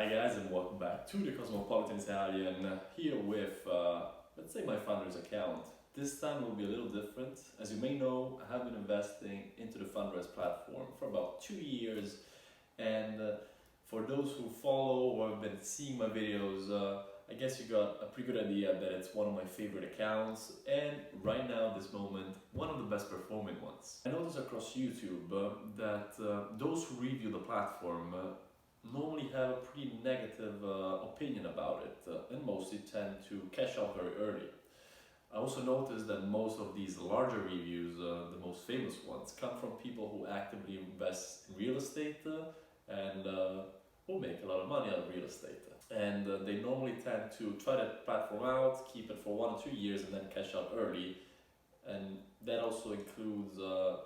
Hi guys, and welcome back to the Cosmopolitan Italian, here with, let's say, my Fundrise account. This time will be a little different. As you may know, I have been investing into the Fundrise platform for about 2 years, and for those who follow or have been seeing my videos, I guess you got a pretty good idea that it's one of my favorite accounts, and right now, this moment, one of the best performing ones. I notice across YouTube that those who review the platform normally have a pretty negative opinion about it and mostly tend to cash out very early. I also noticed that most of these larger reviews, the most famous ones, come from people who actively invest in real estate and who make a lot of money out of real estate. And they normally tend to try that platform out, keep it for 1 or 2 years and then cash out early. And that also includes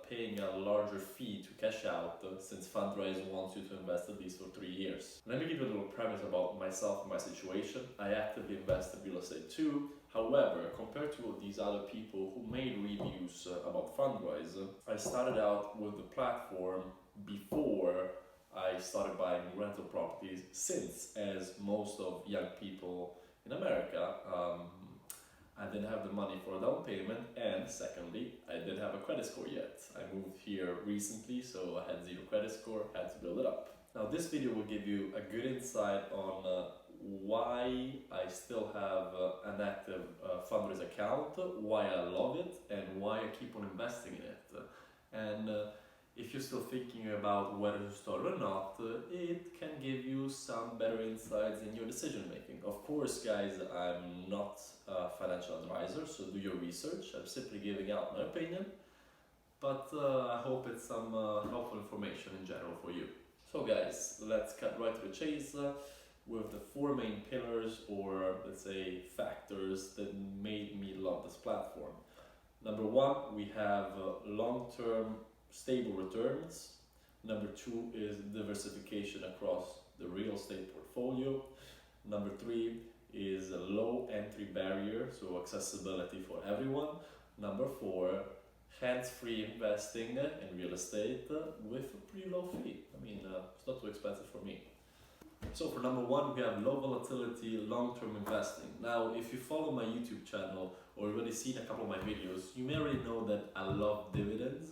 paying a larger fee to cash out since Fundrise wants you to invest at least for 3 years. Let me give you a little premise about myself and my situation. I actively invest in real estate too. However, compared to these other people who made reviews about Fundrise, I started out with the platform before I started buying rental properties, since, as most of young people in America, I didn't have the money for a down payment, and secondly, I didn't have a credit score yet. I moved here recently, so I had 0 credit score, had to build it up. Now this video will give you a good insight on why I still have an active Fundrise account, why I love it, and why I keep on investing in it. And if you're still thinking about whether to start or not, it can give you some better insights in your decision making. Of course, guys, I'm not a financial advisor, so do your research. I'm simply giving out my opinion, but I hope it's some helpful information in general for you. So guys, let's cut right to the chase with the 4 main pillars, or let's say factors, that made me love this platform. Number 1, we have long-term stable returns. Number 2 is diversification across the real estate portfolio. Number 3 is a low entry barrier, so accessibility for everyone. Number 4, hands-free investing in real estate with a pretty low fee. I mean, it's not too expensive for me. So for number 1, we have low volatility, long-term investing. Now, if you follow my YouTube channel or already seen a couple of my videos, you may already know that I love dividends.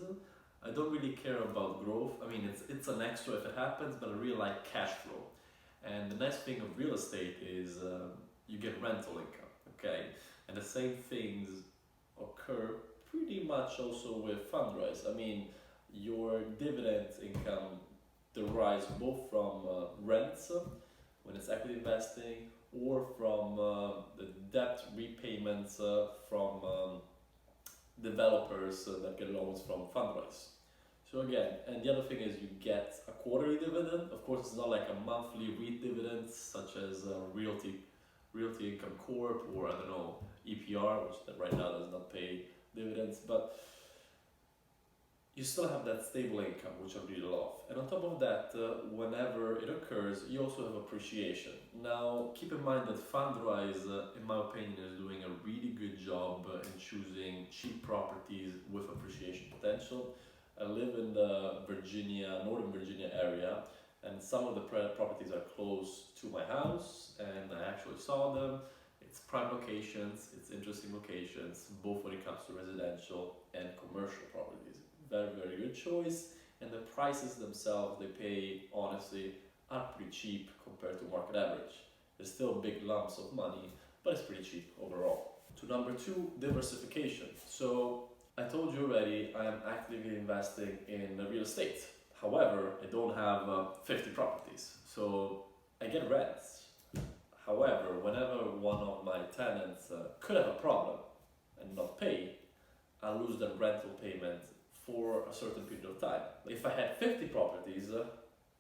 I don't really care about growth. I mean, it's an extra if it happens, but I really like cash flow. And the nice thing of real estate is you get rental income, okay? And the same things occur pretty much also with Fundrise. I mean, your dividend income derives both from rents when it's equity investing, or from the debt repayments from developers that get loans from Fundrise. So again, and the other thing is you get a quarterly dividend. Of course, it's not like a monthly REIT dividend such as Realty Income Corp, or I don't know, EPR, which right now does not pay dividends, but you still have that stable income, which I really love. And on top of that, whenever it occurs, you also have appreciation. Now, keep in mind that Fundrise, in my opinion, is doing a really good job in choosing cheap properties with appreciation potential. I live in the Northern Virginia area, and some of the properties are close to my house, and I actually saw them. It's prime locations, it's interesting locations, both when it comes to residential and commercial properties. Very, very good choice, and the prices themselves they pay, honestly, are pretty cheap compared to market average. There's still big lumps of money, but it's pretty cheap overall. To number 2, diversification. So I told you already, I am actively investing in real estate. However, I don't have 50 properties, so I get rents. However, whenever one of my tenants could have a problem and not pay, I lose the rental payment for a certain period of time. If I had 50 properties,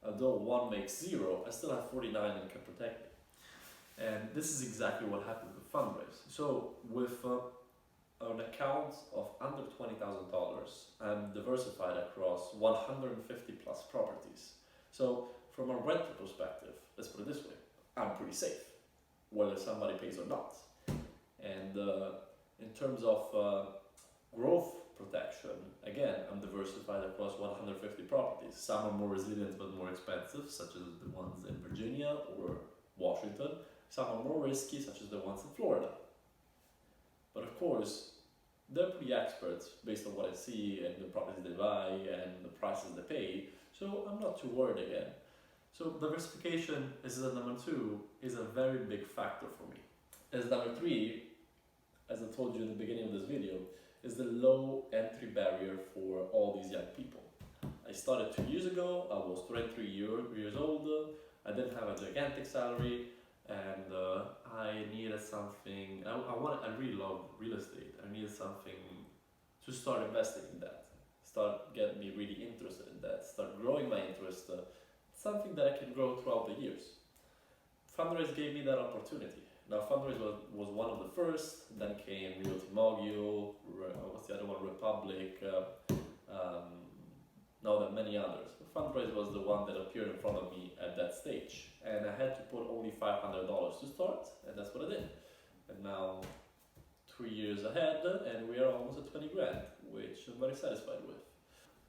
although one makes 0, I still have 49 and can protect me. And this is exactly what happened with Fundrise. So with an account of under $20,000, I'm diversified across 150 plus properties. So from a rental perspective, let's put it this way, I'm pretty safe, whether somebody pays or not. And in terms of growth protection, again, I'm diversified across 150 properties. Some are more resilient but more expensive, such as the ones in Virginia or Washington, some are more risky, such as the ones in Florida. But of course, they're pretty experts based on what I see and the properties they buy and the prices they pay, so I'm not too worried again. So diversification is the number 2, is a very big factor for me. As number 3, as I told you in the beginning of this video, is the low entry barrier for all these young people. I started 2 years ago, I was 23 years old, I didn't have a gigantic salary, and I needed something, I really love real estate, I needed something to start investing in that, start getting me really interested in that, start growing my interest, something that I can grow throughout the years. Fundrise gave me that opportunity. Now Fundrise was one of the first, then came Realty Mogul, what's the other one, Republic, now there are many others. But Fundrise was the one that appeared in front of me at that stage, and I had to put only $500 to start, and that's what I did. And now 3 years ahead, and we are almost at 20 grand, which I'm very satisfied with.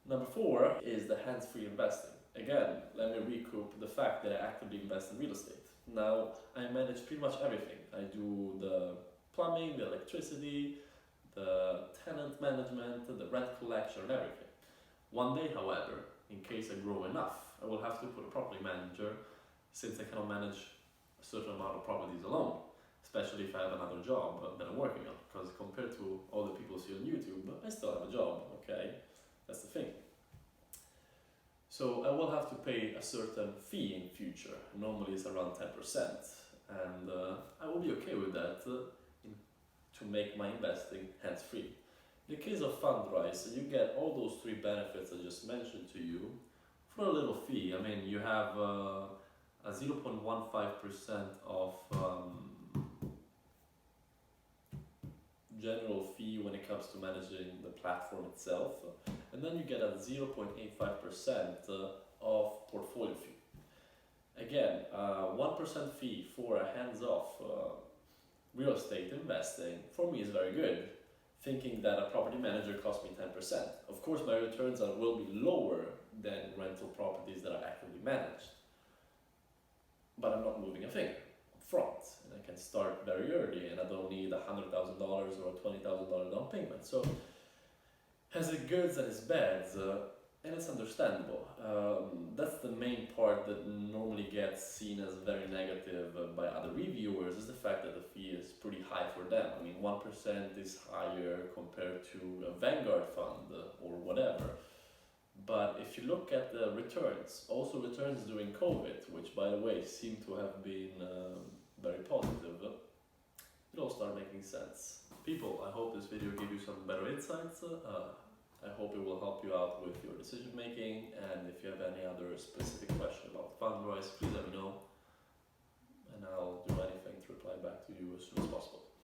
Number 4 is the hands-free investing. Again, let me recoup the fact that I actively invest in real estate. Now, I manage pretty much everything. I do the plumbing, the electricity, the tenant management, the rent collection, and everything. One day, however, in case I grow enough, I will have to put a property manager, since I cannot manage a certain amount of properties alone, especially if I have another job that I'm working on, because compared to all the people see on YouTube, I still have a job, okay? That's the thing. So I will have to pay a certain fee in future. Normally it's around 10%, and I will be okay with that to make my investing hands-free. In the case of Fundrise, you get all those 3 benefits I just mentioned to you for a little fee. I mean, you have a 0.15% of general fee when it comes to managing the platform itself, and then you get a 0.85% of portfolio fee. Again, 1% fee for a hands-off real estate investing for me is very good, thinking that a property manager costs me 10%. Of course, my returns will be lower than rental properties that are actively managed, but I'm not moving a finger up front, and I can start very early, and I don't need $100,000 or a $20,000 down payment. So has its goods and its bads, and it's understandable. That's the main part that normally gets seen as very negative by other reviewers, is the fact that the fee is pretty high for them. I mean, 1% is higher compared to a Vanguard fund or whatever. But if you look at the returns, also returns during COVID, which by the way seem to have been very positive, it all started making sense. People, I hope this video gave you some better insights. I hope it will help you out with your decision making, and if you have any other specific question about Fundrise, please let me know, and I'll do anything to reply back to you as soon as possible.